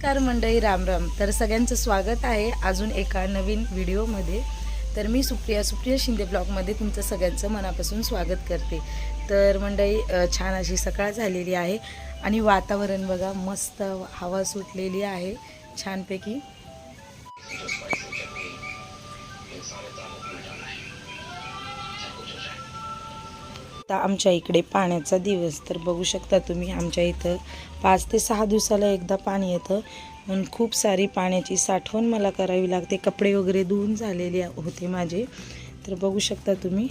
नमस्कार मंडळी, राम राम. तर सगळ्यांचं स्वागत आहे अजून एका नवीन व्हिडिओमध्ये. तर मी सुप्रिया शिंदे ब्लॉगमध्ये तुमचं सगळ्यांचं मनापासून स्वागत करते. तर मंडळी, छान अशी सकाळ झालेली आहे आणि वातावरण बघा, मस्त हवा सुटलेली आहे छानपैकी. आता आमच्या इकडे पाण्याचा दिवस, तर बघू शकता तुम्ही, आमच्या इथं 5 ते 6 दिवसाला एकदा पाणी येतं. म्हणून खूप सारी पाण्याची साठवण मला करावी लागते. कपडे वगैरे धुवून झालेले होते माझे, तर बघू शकता तुम्ही,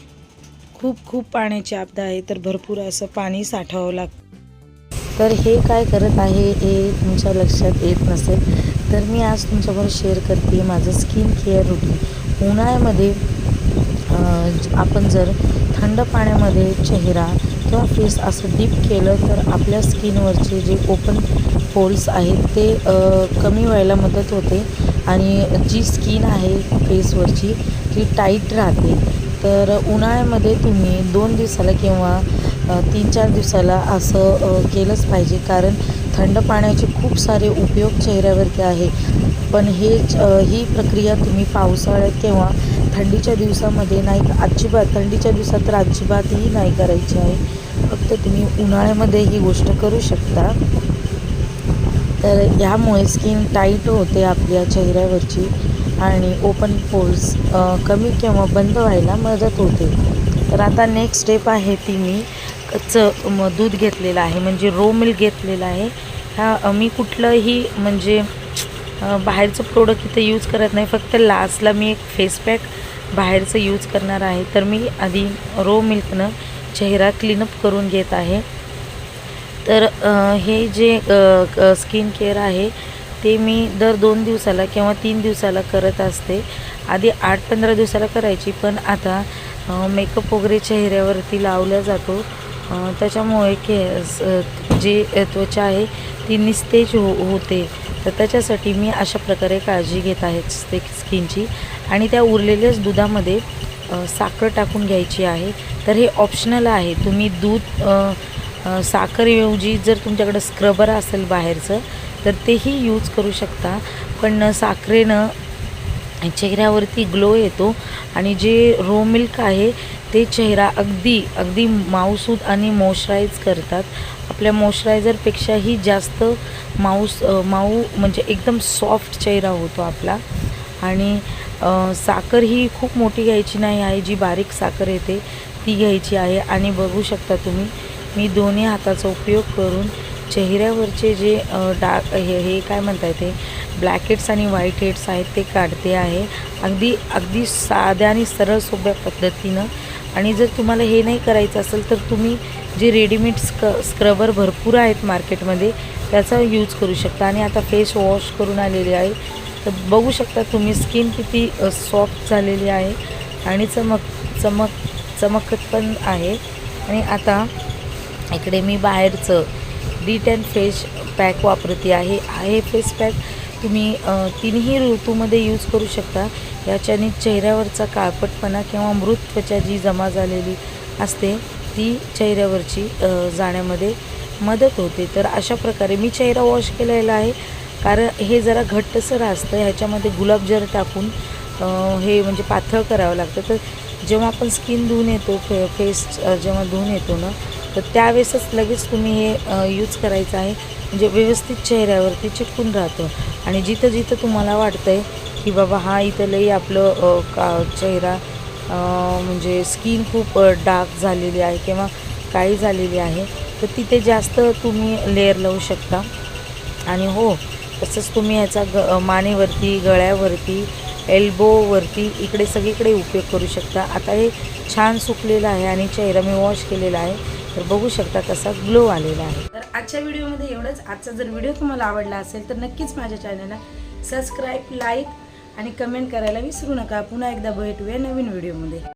खूप पाण्याची आपदा आहे. तर भरपूर असं पाणी साठवावं लागतं. तर हे काय करत आहे हे तुमच्या लक्षात येत नसेल, तर मी आज तुमच्याबरोबर शेअर करते माझं स्किन केअर रुटीन. उन्हाळ्यामध्ये आपण जर थंड पाण्यामध्ये चेहरा किंवा फेस असं डीप केलं तर आपल्या स्किनवरचे जे ओपन पोर्स आहेत ते कमी व्हायला मदत होते आणि जी स्किन आहे फेसवरची ती टाईट राहते. तर उन्हाळ्यामध्ये तुम्ही 2 दिवसाला किंवा 3-4 दिवसाला असं केलंच पाहिजे, कारण थंड पाण्याचे खूप सारे उपयोग चेहऱ्यावरती आहे. पण ही प्रक्रिया तुम्ही पावसाळ्यात किंवा थंडीच्या दिवसामध्ये नाही, अजिबात थंडीच्या दिवसात तर अजिबातही नाही करायची आहे. फक्त तुम्ही उन्हाळ्यामध्ये ही गोष्ट करू शकता. तर ह्यामुळे स्किन टाईट होते आपल्या चेहऱ्यावरची आणि ओपन पोर्स कमी किंवा बंद व्हायला मदत होते. तर आता नेक्स्ट स्टेप आहे ती मी दूध घेतलेलं आहे, म्हणजे रो मिल्क घेतलेला आहे. मी कुठलंही म्हणजे बाहेरचं प्रोडक्ट इथं यूज करत नाही, फक्त लास्टला मी एक फेस पॅक बाहेरचं यूज करणार आहे. तर मी आधी रो मिल्कनं चेहरा क्लीनअप करून घेत आहे. तर हे जे स्किन केअर आहे ते मी दर 2 दिवसाला किंवा 3 दिवसाला करत असते. आधी 8-15 दिवसाला करायची, पण आता मेकअप वगैरे चेहऱ्यावरती लावला जातो, त्याच्यामुळे जे त्वचा आहे ती निस्तेज होते. तर त्याच्यासाठी मी अशा प्रकारे काळजी घेत आहे स्किनची. आणि त्या उरलेल्याच दुधामध्ये साखर टाकून घ्यायची आहे. तर हे ऑप्शनल आहे, तुम्ही दूध साखरेऐवजी जर तुमच्याकडं स्क्रबर असेल बाहेरचं तर तेही यूज करू शकता. पण साखरेनं चेहऱ्यावरती ग्लो येतो आणि जे रो मिल्क आहे ते चेहरा अगदी माऊसूद आणि मॉइश्चराईज करतात. आपल्या मॉइश्चरायझरपेक्षाही जास्त माऊ म्हणजे एकदम सॉफ्ट चेहरा होतो आपला. आणि साखर ही खूप मोठी घ्यायची नाही आहे, जी बारीक साखर येते ती घ्यायची आहे. आणि बघू शकता तुम्ही, मी दोन्ही हाताचा उपयोग करून चेहऱ्यावरचे जे हे काय म्हणता येते ब्लॅक आणि व्हाईट हेड्स आहेत ते काढते आहे, अगदी साध्या आणि सरळ सोप्या पद्धतीनं. आणि जर तुम्हाला हे नाही करायचं असेल तर तुम्ही जे रेडीमेड स्क्रबर भरपूर आहेत मार्केटमध्ये त्याचा यूज करू शकता. आणि आता फेस वॉश करून आलेले आहे, तर बघू शकता तुम्ही स्किन किती सॉफ्ट झालेली आहे आणि चमकत पण आहे. आणि आता इकडे मी बाहेरचं D10 फेस पॅक वापरते आहे. हे फेस पॅक तुम्ही तिन्ही ऋतूमध्ये यूज करू शकता. याच्याने चेहऱ्यावरचा काळपटपणा किंवा मृत त्वचा जी जमा झालेली असते ती चेहऱ्यावरची जाण्यामध्ये मदत होते. तर अशा प्रकारे मी चेहरा वॉश केलेला आहे, कारण हे जरा घट्टसर असतं. ह्याच्यामध्ये गुलाबजल टाकून हे म्हणजे पातळ करावं लागतं. तर जेव्हा आपण स्किन धुवून येतो, फेस जेव्हा धुवून येतो ना, तर त्यावेळेसच लगेच तुम्ही हे यूज करायचं आहे, म्हणजे व्यवस्थित चेहऱ्यावरती चिटकून राहतं. आणि जिथं तुम्हाला वाटतं आहे की बाबा हा इथं लई आपलं चेहरा म्हणजे स्किन खूप डार्क झालेली आहे किंवा काळी झालेली आहे, तर तिथे जास्त तुम्ही लेअर लावू शकता. आणि हो, तसंच तुम्ही ह्याचा मानेवरती, गळ्यावरती, एल्बोवरती, इकडे सगळीकडे उपयोग करू शकता. आता हे छान सुकलेलं आहे आणि चेहरा मी वॉश केलेला आहे, तर बघू शकता कसा ग्लो आलेला आहे. तर आजच्या व्हिडिओमध्ये एवढंच. आजचा जर व्हिडिओ तुम्हाला आवडला असेल तर नक्कीच माझ्या चॅनलला सबस्क्राईब, लाईक आणि कमेंट करायला विसरू नका. पुन्हा एकदा भेटूया नवीन व्हिडिओमध्ये.